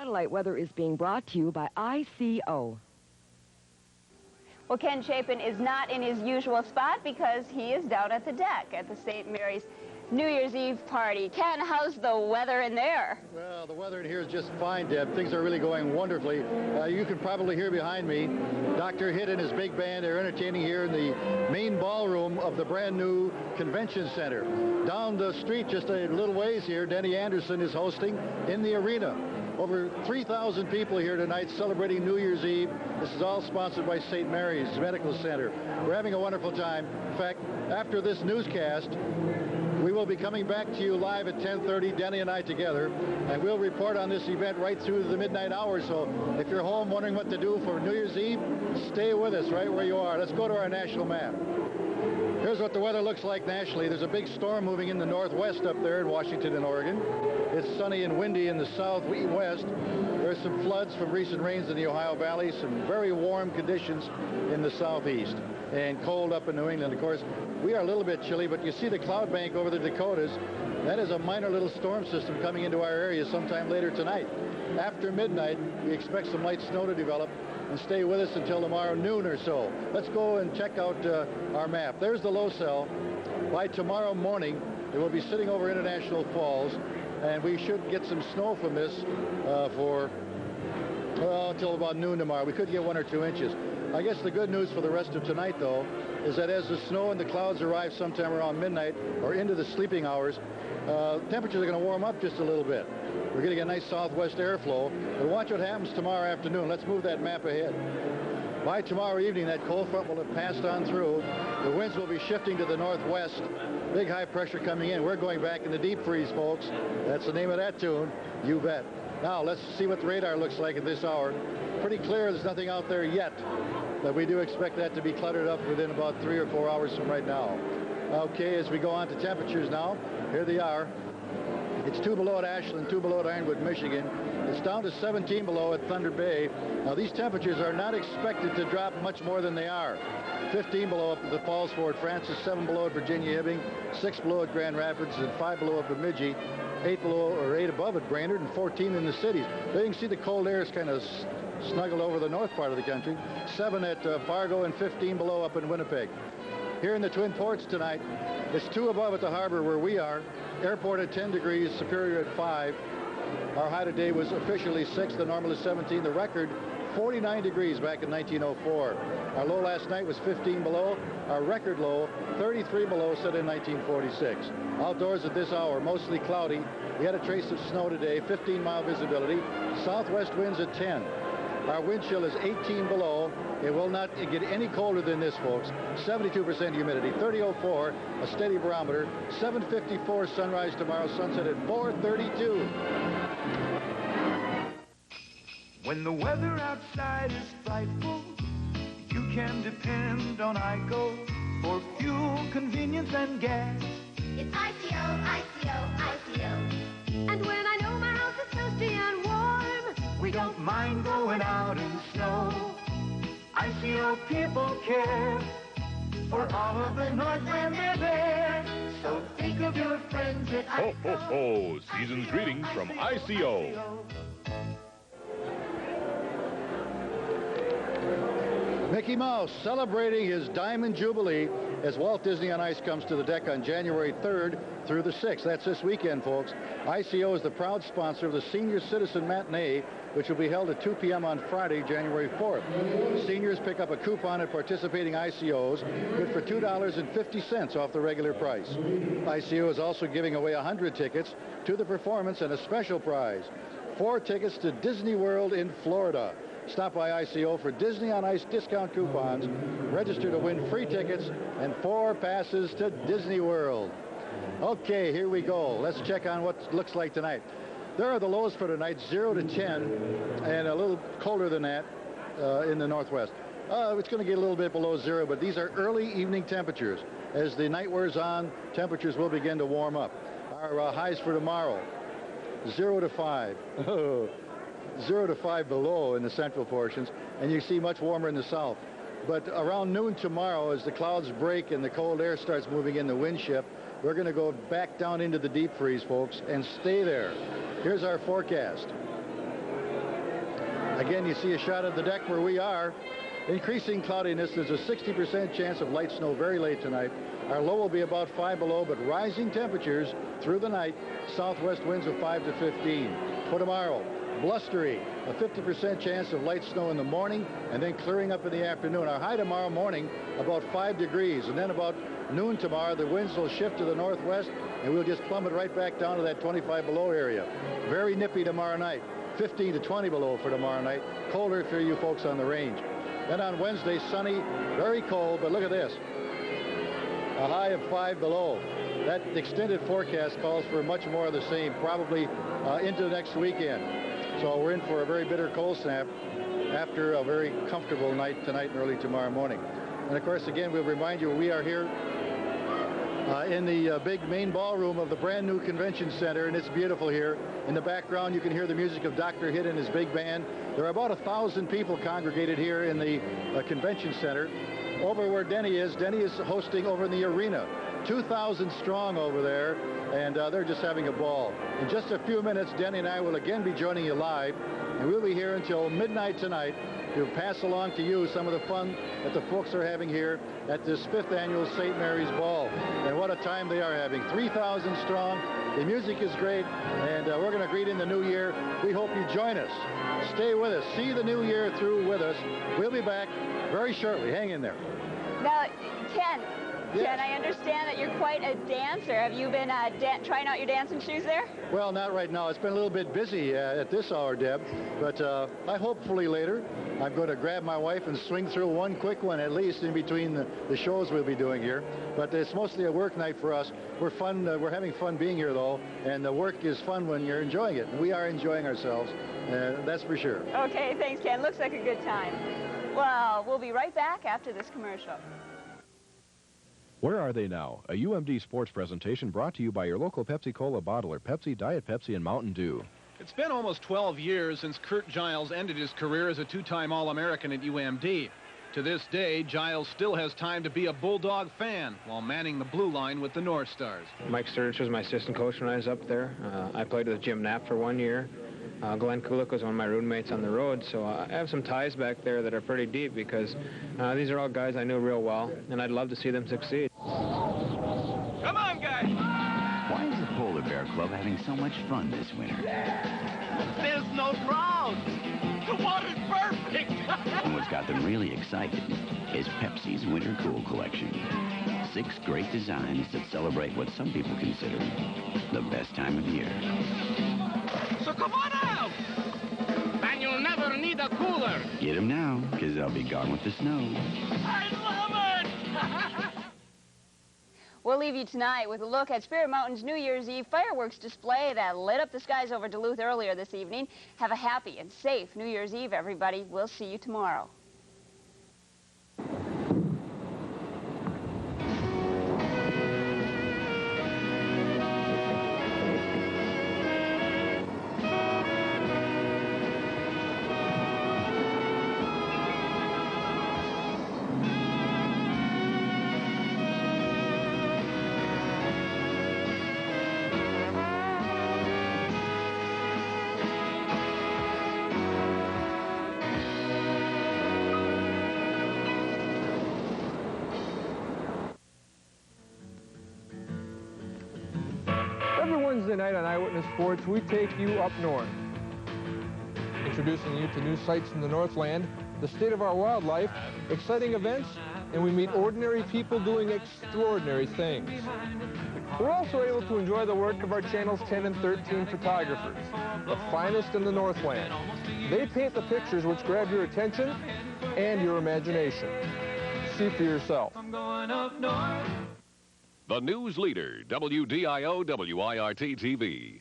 Satellite weather is being brought to you by ICO. Well, Ken Chapin is not in his usual spot because he is down at the deck at the St. Mary's New Year's Eve party. Ken, how's the weather in there? Well, the weather in here is just fine, Deb. Things are really going wonderfully. You can probably hear behind me Dr. Hitt and his big band. They're entertaining here in the main ballroom of the brand new convention center. Down the street, just a little ways here, Denny Anderson is hosting in the arena. Over 3,000 people here tonight celebrating New Year's Eve. This is all sponsored by St. Mary's Medical Center. We're having a wonderful time. In fact, after this newscast, we will be coming back to you live at 10:30, Denny and I together, and we'll report on this event right through the midnight hour. So if you're home wondering what to do for New Year's Eve, stay with us right where you are. Let's go to our national map. Here's what the weather looks like nationally. There's a big storm moving in the northwest up there in Washington and Oregon. It's sunny and windy in the southwest. There's some floods from recent rains in the Ohio Valley, some very warm conditions in the southeast, and cold up in New England. Of course, we are a little bit chilly, but you see the cloud bank over the Dakotas. That is a minor little storm system coming into our area sometime later tonight. After midnight, we expect some light snow to develop, and stay with us until tomorrow noon or so. Let's go and check out our map. There's the low cell. By tomorrow morning, it will be sitting over International Falls, and we should get some snow from this until about noon tomorrow. We could get 1 or 2 inches. I guess the good news for the rest of tonight, though, is that as the snow and the clouds arrive sometime around midnight or into the sleeping hours, temperatures are going to warm up just a little bit. We're getting a nice southwest airflow, but watch what happens tomorrow afternoon. Let's move that map ahead. By tomorrow evening, that cold front will have passed on through. The winds will be shifting to the northwest. Big high pressure coming in. We're going back in the deep freeze, folks. That's the name of that tune. You bet. Now, let's see what the radar looks like at this hour. Pretty clear. There's nothing out there yet, but we do expect that to be cluttered up within about 3 or 4 hours from right now. Okay, as we go on to temperatures now, here they are. It's 2 below at Ashland, 2 below at Ironwood, Michigan. It's down to 17 below at Thunder Bay. Now, these temperatures are not expected to drop much more than they are. 15 below up at the Falls Fort Francis, 7 below at Virginia Hibbing, 6 below at Grand Rapids, and 5 below at Bemidji, 8 below or 8 above at Brainerd, and 14 in the cities. There you can see the cold air is kind of snuggled over the north part of the country. 7 at Fargo and 15 below up in Winnipeg. Here in the Twin Ports tonight, it's 2 above at the harbor where we are. Airport at 10 degrees, Superior at 5. Our high today was officially 6. The normal is 17. The record, 49 degrees back in 1904. Our low last night was 15 below. Our record low, 33 below, set in 1946. Outdoors at this hour, mostly cloudy. We had a trace of snow today, 15-mile visibility. Southwest winds at 10. Our wind chill is 18 below. It will not get any colder than this, folks. 72% humidity, 3004, a steady barometer. 7:54 sunrise tomorrow, sunset at 4:32. When the weather outside is frightful, you can depend on ICO for fuel, convenience, and gas. It's ICO, ICO, ICO. And when I know my house is toasty and warm, We don't mind going out in snow. ICO people care for all of the north when they're there. So think of your friends at Ho, ICO. ho, ho! Season's greetings from ICO. Mickey Mouse celebrating his Diamond Jubilee as Walt Disney on Ice comes to the deck on January 3rd through the 6th. That's this weekend, folks. ICO is the proud sponsor of the Senior Citizen Matinee, which will be held at 2 p.m. on Friday, January 4th. Seniors pick up a coupon at participating ICOs, good for $2.50 off the regular price. ICO is also giving away 100 tickets to the performance and a special prize, 4 tickets to Disney World in Florida. Stop by ICO for Disney on Ice discount coupons, register to win free tickets, and 4 passes to Disney World. Okay, here we go. Let's check on what it looks like tonight. There are the lows for tonight, 0 to 10, and a little colder than that in the northwest. It's going to get a little bit below 0, but these are early evening temperatures. As the night wears on, temperatures will begin to warm up. Our highs for tomorrow, 0 to 5. 0 to 5 below in the central portions, and you see much warmer in the south. But around noon tomorrow, as the clouds break and the cold air starts moving in the wind shift, we're going to go back down into the deep freeze, folks, and stay there. Here's our forecast. Again, you see a shot of the deck where we are. Increasing cloudiness. There's a 60% chance of light snow very late tonight. Our low will be about 5 below, but rising temperatures through the night. Southwest winds of 5 to 15. For tomorrow, blustery, a 50% chance of light snow in the morning and then clearing up in the afternoon. Our high tomorrow morning about 5 degrees, and then about noon tomorrow the winds will shift to the northwest and we'll just plummet right back down to that 25 below area. Very nippy tomorrow night. 15 to 20 below for tomorrow night. Colder for you folks on the range. Then on Wednesday, sunny, very cold, but look at this. A high of 5 below. That extended forecast calls for much more of the same, probably into the next weekend. So we're in for a very bitter cold snap after a very comfortable night tonight and early tomorrow morning. And of course, again, we'll remind you we are here in the big main ballroom of the brand new convention center, and it's beautiful here. In the background, you can hear the music of Dr. Hitt and his big band. There are about 1,000 people congregated here in the convention center. Over where Denny is hosting over in the arena. 2,000 strong over there, and they're just having a ball. In just a few minutes, Denny and I will again be joining you live, and we'll be here until midnight tonight to pass along to you some of the fun that the folks are having here at this 5th annual St. Mary's Ball. And what a time they are having. 3,000 strong. The music is great, and we're going to greet in the new year. We hope you join us. Stay with us. See the new year through with us. We'll be back very shortly. Hang in there. Now, Ken, Yes. Ken, I understand that you're quite a dancer. Have you been trying out your dancing shoes there? Well, not right now. It's been a little bit busy at this hour, Deb, but I hopefully later I'm going to grab my wife and swing through one quick one at least in between the shows we'll be doing here. But it's mostly a work night for us. We're having fun being here, though, and the work is fun when you're enjoying it. And we are enjoying ourselves, that's for sure. Okay, thanks, Ken. Looks like a good time. Well, we'll be right back after this commercial. Where Are They Now? A UMD sports presentation brought to you by your local Pepsi-Cola bottler, Pepsi, Diet Pepsi, and Mountain Dew. It's been almost 12 years since Kurt Giles ended his career as a two-time All-American at UMD. To this day, Giles still has time to be a Bulldog fan while manning the blue line with the North Stars. Mike Sturgis was my assistant coach when I was up there. I played with Jim Knapp for 1 year. Glenn Kulik was one of my roommates on the road, so I have some ties back there that are pretty deep because these are all guys I knew real well, and I'd love to see them succeed. Come on, guys! Why is the Polar Bear Club having so much fun this winter? There's no crowd! The water's perfect! And what's got them really excited is Pepsi's Winter Cool Collection. 6 great designs that celebrate what some people consider the best time of year. So come on out! And you'll never need a cooler! Get them now, because they'll be gone with the snow. I love it! We'll leave you tonight with a look at Spirit Mountain's New Year's Eve fireworks display that lit up the skies over Duluth earlier this evening. Have a happy and safe New Year's Eve, everybody. We'll see you tomorrow. Every Wednesday night on Eyewitness Sports, we take you up north, introducing you to new sights in the Northland, the state of our wildlife, exciting events, and we meet ordinary people doing extraordinary things. We're also able to enjoy the work of our channels 10 and 13 photographers, the finest in the Northland. They paint the pictures which grab your attention and your imagination. See for yourself. The news leader, WDIO WIRT TV.